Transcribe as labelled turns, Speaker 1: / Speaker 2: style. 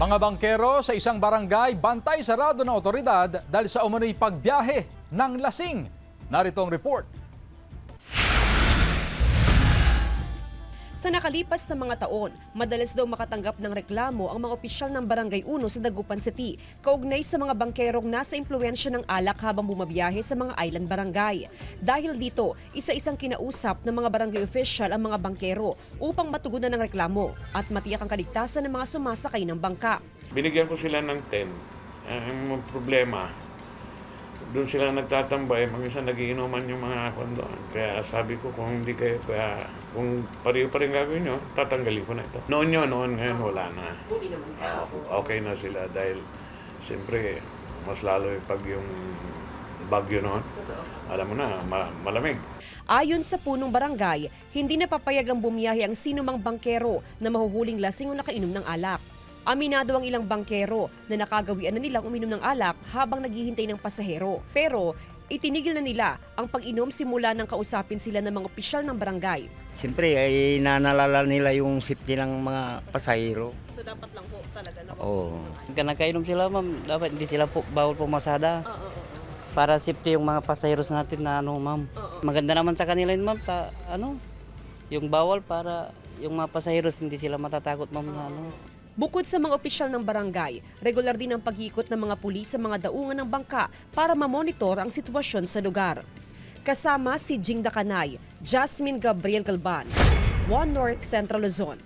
Speaker 1: Mga bangkero sa isang barangay bantay sarado ng otoridad dahil sa umano'y pagbiyahe ng lasing. Narito ang report.
Speaker 2: Sa nakalipas na mga taon, madalas daw makatanggap ng reklamo ang mga opisyal ng Barangay 1 sa Dagupan City, kaugnay sa mga bangkerong nasa impluwensya ng alak habang bumabiyahe sa mga island barangay. Dahil dito, isa-isang kinausap ng mga barangay official ang mga bangkero upang matugunan ng reklamo at matiyak ang kaligtasan ng mga sumasakay ng bangka.
Speaker 3: Binigyan ko sila ng tent. Ang problema, doon sila nagtatambay, mag-isa nagiinuman yung mga kondoan. Kaya sabi ko, kung hindi kayo, kung pareho pa rin gagawin nyo, tatanggalin ko na ito. Noon, ngayon wala na. Okay na sila dahil siyempre, mas lalo pag yung bagyo noon, alam mo na, malamig.
Speaker 2: Ayon sa punong barangay, hindi napapayagang bumiyahe ang sinumang bangkero na mahuhuling lasing o nakainom ng alak. Aminado ang ilang bangkero na nakagawian na nilang uminom ng alak habang naghihintay ng pasahero. Pero itinigil na nila ang pag-inom simula nang kausapin sila ng mga opisyal ng barangay.
Speaker 4: Siyempre, ay nanalala nila yung safety ng mga pasahero.
Speaker 2: So dapat lang po talaga na
Speaker 4: Oo.
Speaker 5: Pagka nakainom sila, ma'am, dapat hindi sila bawal pumasada. Para safety yung mga pasaheros natin na ma'am. Maganda naman sa kanila yun, ma'am, yung bawal para yung mga pasaheros hindi sila matatakot, ma'am, na
Speaker 2: Bukod sa mga opisyal ng barangay, regular din ang pag-iikot ng mga pulis sa mga daungan ng bangka para mamonitor ang sitwasyon sa lugar. Kasama si Jing Dakanay, Jasmine Gabriel Galban, One North Central Luzon.